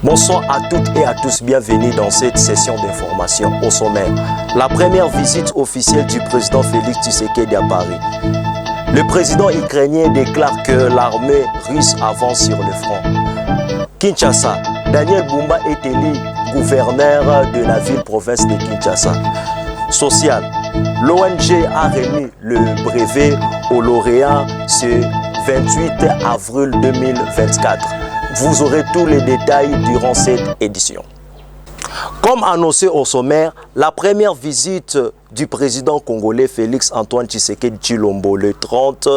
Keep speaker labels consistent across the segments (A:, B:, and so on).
A: Bonsoir à toutes et à tous, bienvenue dans cette session d'information au sommaire. La première visite officielle du président Félix Tshisekedi à Paris. Le président ukrainien déclare que l'armée russe avance sur le front. Kinshasa, Daniel Bumba est élu gouverneur de la ville-province de Kinshasa. Social, l'ONG a remis le brevet au lauréat ce 28 avril 2024. Vous aurez tous les détails durant cette édition. Comme annoncé au sommaire, la première visite du président congolais Félix Antoine Tshisekedi Tshilombo le 30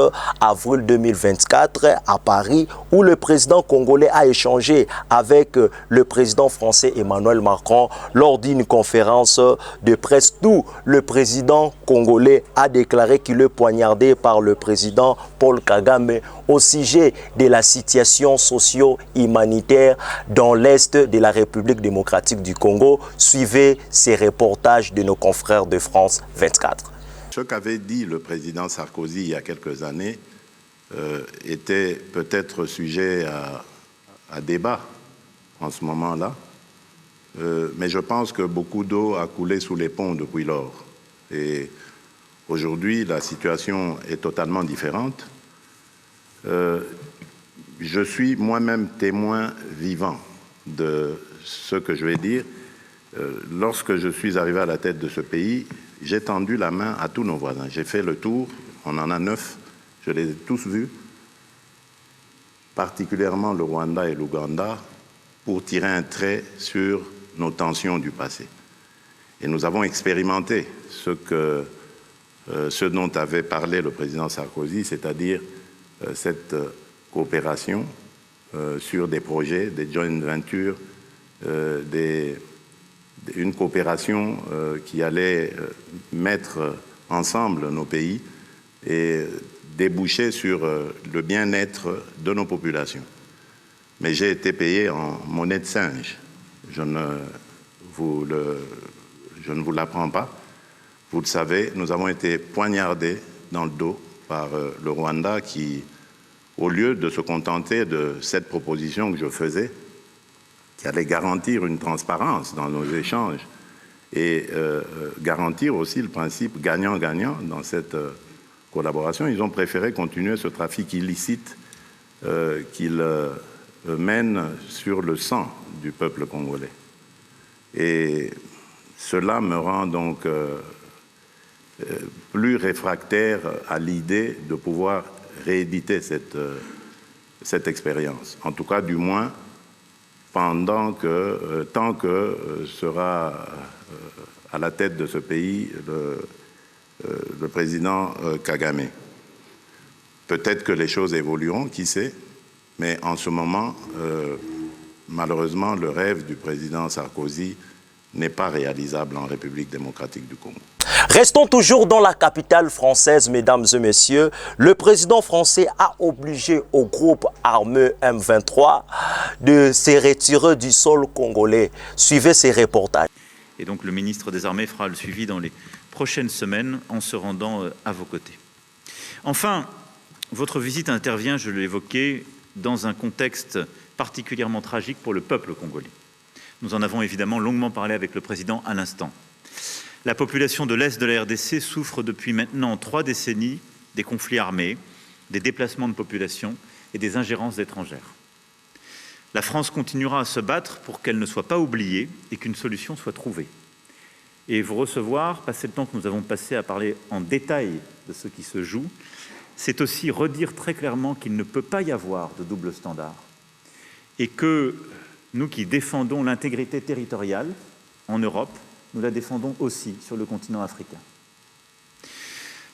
A: avril 2024 à Paris, où le président congolais a échangé avec le président français Emmanuel Macron lors d'une conférence de presse où le président congolais a déclaré qu'il est poignardé par le président Paul Kagame au sujet de la situation socio-humanitaire dans l'est de la République démocratique du Congo. Suivez ces reportages de nos confrères de France 24.
B: Ce qu'avait dit le président Sarkozy il y a quelques années était peut-être sujet à débat en ce moment-là, mais je pense que beaucoup d'eau a coulé sous les ponts depuis lors. Et aujourd'hui, la situation est totalement différente. Je suis moi-même témoin vivant de ce que je vais dire. Lorsque je suis arrivé à la tête de ce pays, j'ai tendu la main à tous nos voisins. J'ai fait le tour, on en a 9, je les ai tous vus, particulièrement le Rwanda et l'Ouganda, pour tirer un trait sur nos tensions du passé. Et nous avons expérimenté ce dont avait parlé le président Sarkozy, c'est-à-dire cette coopération sur des projets, des joint ventures, une coopération qui allait mettre ensemble nos pays et déboucher sur le bien-être de nos populations. Mais j'ai été payé en monnaie de singe. Je ne vous l'apprends pas. Vous le savez, nous avons été poignardés dans le dos par le Rwanda qui, au lieu de se contenter de cette proposition que je faisais, qui allait garantir une transparence dans nos échanges et garantir aussi le principe gagnant-gagnant dans cette collaboration, ils ont préféré continuer ce trafic illicite qu'ils mènent sur le sang du peuple congolais. Et cela me rend donc plus réfractaire à l'idée de pouvoir rééditer cette expérience. En tout cas, du moins, tant que sera à la tête de ce pays le président Kagame. Peut-être que les choses évolueront, qui sait, mais en ce moment, malheureusement, le rêve du président Sarkozy n'est pas réalisable en République démocratique du Congo.
A: Restons toujours dans la capitale française, mesdames et messieurs. Le président français a obligé au groupe armé M23 de se retirer du sol congolais. Suivez ces reportages.
C: Et donc le ministre des Armées fera le suivi dans les prochaines semaines en se rendant à vos côtés. Enfin, votre visite intervient, je l'ai évoqué, dans un contexte particulièrement tragique pour le peuple congolais. Nous en avons évidemment longuement parlé avec le président à l'instant. La population de l'Est de la RDC souffre depuis maintenant 3 décennies des conflits armés, des déplacements de population et des ingérences étrangères. La France continuera à se battre pour qu'elle ne soit pas oubliée et qu'une solution soit trouvée. Et vous recevoir, passer le temps que nous avons passé à parler en détail de ce qui se joue, c'est aussi redire très clairement qu'il ne peut pas y avoir de double standard et que nous qui défendons l'intégrité territoriale en Europe, nous la défendons aussi sur le continent africain.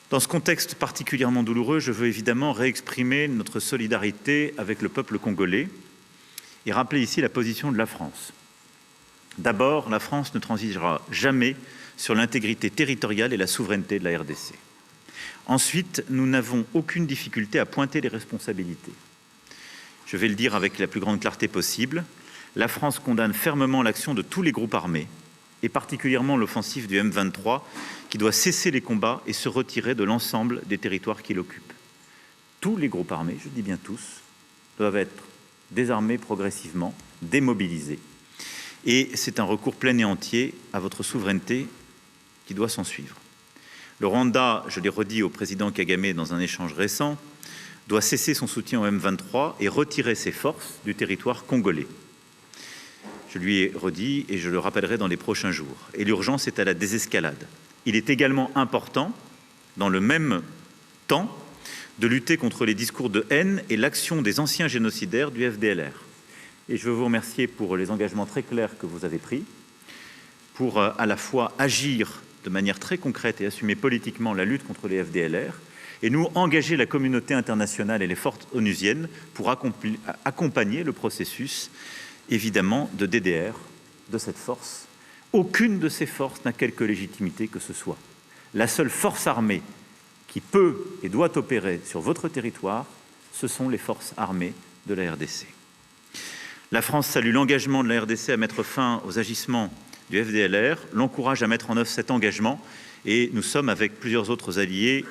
C: Dans ce contexte particulièrement douloureux, je veux évidemment réexprimer notre solidarité avec le peuple congolais et rappeler ici la position de la France. D'abord, la France ne transigera jamais sur l'intégrité territoriale et la souveraineté de la RDC. Ensuite, nous n'avons aucune difficulté à pointer les responsabilités. Je vais le dire avec la plus grande clarté possible, la France condamne fermement l'action de tous les groupes armés, et particulièrement l'offensive du M23, qui doit cesser les combats et se retirer de l'ensemble des territoires qu'il occupe. Tous les groupes armés, je dis bien tous, doivent être désarmer progressivement, démobiliser. Et c'est un recours plein et entier à votre souveraineté qui doit s'en suivre. Le Rwanda, je l'ai redit au président Kagame dans un échange récent, doit cesser son soutien au M23 et retirer ses forces du territoire congolais. Je lui ai redit et je le rappellerai dans les prochains jours. Et l'urgence est à la désescalade. Il est également important, dans le même temps, de lutter contre les discours de haine et l'action des anciens génocidaires du FDLR. Et je veux vous remercier pour les engagements très clairs que vous avez pris, pour à la fois agir de manière très concrète et assumer politiquement la lutte contre les FDLR, et nous engager la communauté internationale et les forces onusiennes pour accompagner le processus, évidemment, de DDR de cette force. Aucune de ces forces n'a quelque légitimité que ce soit. La seule force armée qui peut et doit opérer sur votre territoire, ce sont les forces armées de la RDC. La France salue l'engagement de la RDC à mettre fin aux agissements du FDLR, l'encourage à mettre en œuvre cet engagement, et nous sommes avec plusieurs autres alliés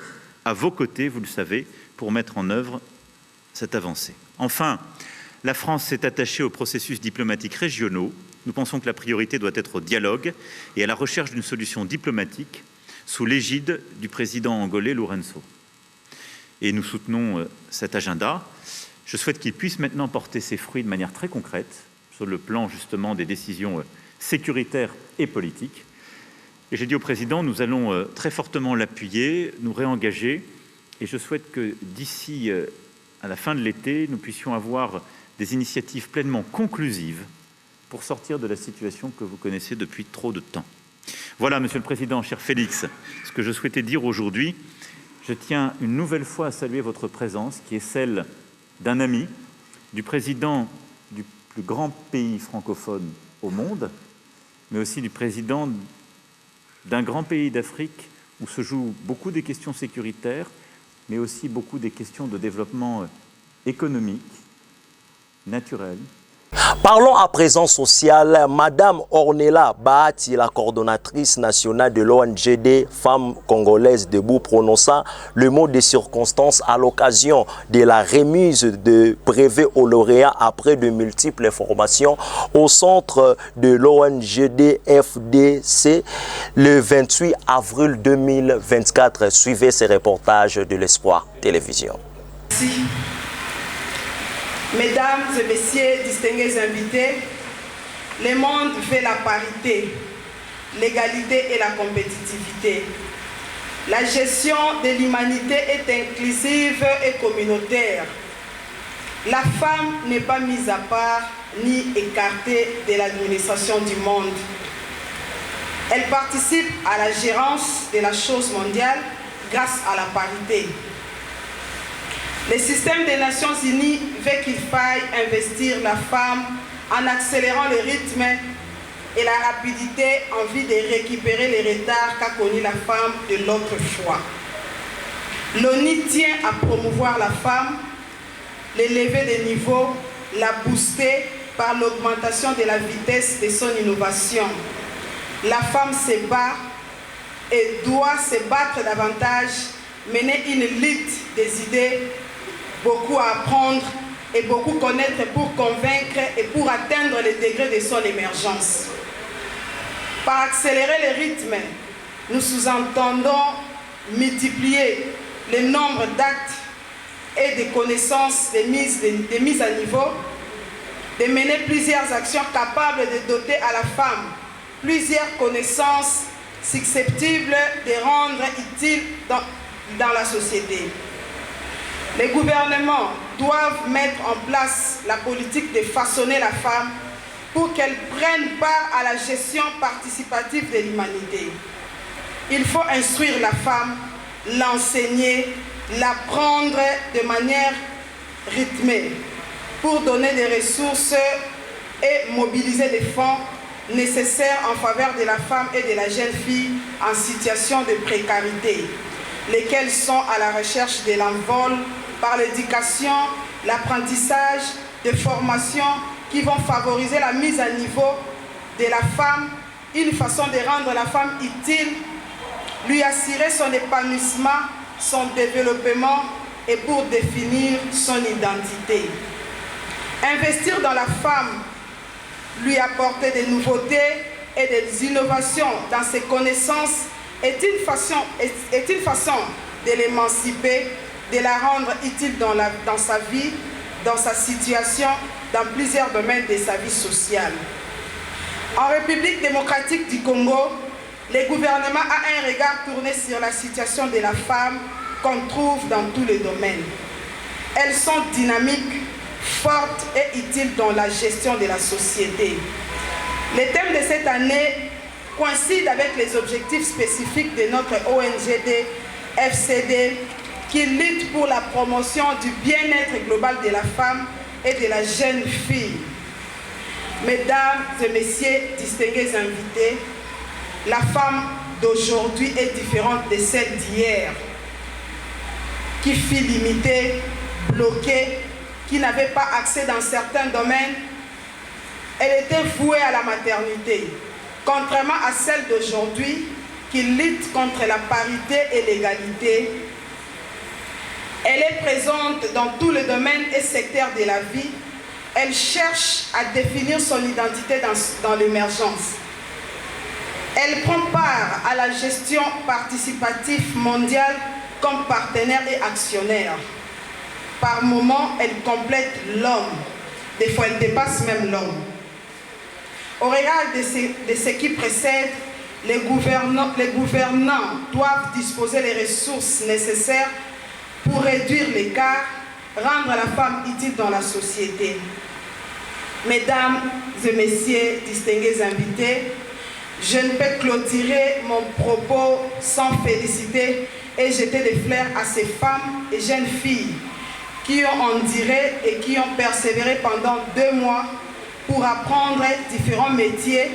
C: à vos côtés, vous le savez, pour mettre en œuvre cette avancée. Enfin, la France s'est attachée aux processus diplomatiques régionaux. Nous pensons que la priorité doit être au dialogue et à la recherche d'une solution diplomatique sous l'égide du président angolais Lourenço. Et nous soutenons cet agenda. Je souhaite qu'il puisse maintenant porter ses fruits de manière très concrète sur le plan justement des décisions sécuritaires et politiques. Et j'ai dit au président, nous allons très fortement l'appuyer, nous réengager, et je souhaite que d'ici à la fin de l'été, nous puissions avoir des initiatives pleinement conclusives pour sortir de la situation que vous connaissez depuis trop de temps. Voilà, Monsieur le Président, cher Félix, ce que je souhaitais dire aujourd'hui. Je tiens une nouvelle fois à saluer votre présence, qui est celle d'un ami, du président du plus grand pays francophone au monde, mais aussi du président d'un grand pays d'Afrique où se jouent beaucoup des questions sécuritaires, mais aussi beaucoup des questions de développement économique, naturel.
A: Parlons à présent social. Madame Ornella Bahati, la coordonnatrice nationale de l'ONG des femmes congolaises debout, prononça le mot de circonstance à l'occasion de la remise de brevets aux lauréats après de multiples formations au centre de l'ONG FDC le 28 avril 2024. Suivez ces reportages de l'Espoir Télévision.
D: Merci. Mesdames et messieurs, distingués invités, le monde veut la parité, l'égalité et la compétitivité. La gestion de l'humanité est inclusive et communautaire. La femme n'est pas mise à part ni écartée de l'administration du monde. Elle participe à la gérance de la chose mondiale grâce à la parité. Le système des Nations Unies veut qu'il faille investir la femme en accélérant le rythme et la rapidité en vue de récupérer les retards qu'a connu la femme de l'autre fois. L'ONU tient à promouvoir la femme, l'élever des niveaux, la booster par l'augmentation de la vitesse de son innovation. La femme se bat et doit se battre davantage, mener une lutte des idées, beaucoup à apprendre et beaucoup connaître pour convaincre et pour atteindre le degré de son émergence. Par accélérer le rythme, nous sous-entendons multiplier le nombre d'actes et de connaissances de mise à niveau, de mener plusieurs actions capables de doter à la femme plusieurs connaissances susceptibles de rendre utile dans la société. Les gouvernements doivent mettre en place la politique de façonner la femme pour qu'elle prenne part à la gestion participative de l'humanité. Il faut instruire la femme, l'enseigner, l'apprendre de manière rythmée pour donner des ressources et mobiliser des fonds nécessaires en faveur de la femme et de la jeune fille en situation de précarité, lesquelles sont à la recherche de l'envol par l'éducation, l'apprentissage, des formations qui vont favoriser la mise à niveau de la femme, une façon de rendre la femme utile, lui assurer son épanouissement, son développement et pour définir son identité. Investir dans la femme, lui apporter des nouveautés et des innovations dans ses connaissances est une façon de l'émanciper, de la rendre utile dans sa vie, dans sa situation, dans plusieurs domaines de sa vie sociale. En République démocratique du Congo, le gouvernement a un regard tourné sur la situation de la femme qu'on trouve dans tous les domaines. Elles sont dynamiques, fortes et utiles dans la gestion de la société. Les thèmes de cette année coïncident avec les objectifs spécifiques de notre ONGD FCD qui lutte pour la promotion du bien-être global de la femme et de la jeune fille. Mesdames et messieurs, distingués invités, la femme d'aujourd'hui est différente de celle d'hier, qui fut limitée, bloquée, qui n'avait pas accès dans certains domaines. Elle était vouée à la maternité, contrairement à celle d'aujourd'hui qui lutte contre la parité et l'égalité. Elle est présente dans tous les domaines et secteurs de la vie. Elle cherche à définir son identité dans l'émergence. Elle prend part à la gestion participative mondiale comme partenaire et actionnaire. Par moments, elle complète l'homme. Des fois, elle dépasse même l'homme. Au regard de ce qui précède, les gouvernants doivent disposer des ressources nécessaires pour réduire l'écart, rendre la femme utile dans la société. Mesdames et messieurs, distingués invités, je ne peux clôturer mon propos sans féliciter et jeter des fleurs à ces femmes et jeunes filles qui ont enduré et qui ont persévéré pendant 2 mois pour apprendre différents métiers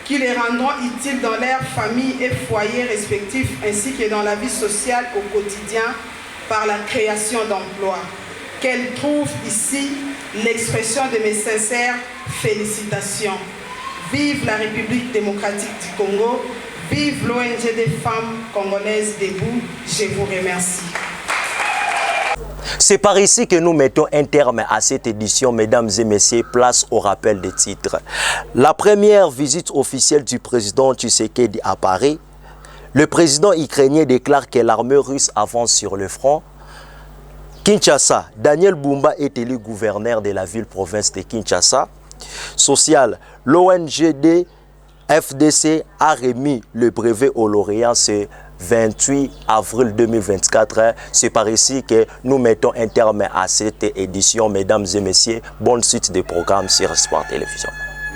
D: qui les rendront utiles dans leurs familles et foyers respectifs ainsi que dans la vie sociale au quotidien par la création d'emplois. Qu'elles trouvent ici l'expression de mes sincères félicitations. Vive la République démocratique du Congo, vive l'ONG des femmes congolaises debout. Je vous remercie.
A: C'est par ici que nous mettons un terme à cette édition, mesdames et messieurs. Place au rappel des titres. La première visite officielle du président Tshisekedi à Paris. Le président ukrainien déclare que l'armée russe avance sur le front. Kinshasa, Daniel Bumba est élu gouverneur de la ville-province de Kinshasa. Social, l'ONGD FDC a remis le brevet au lauréat ce 28 avril 2024. C'est par ici que nous mettons un terme à cette édition. Mesdames et messieurs, bonne suite des programmes sur Espoir Télévision.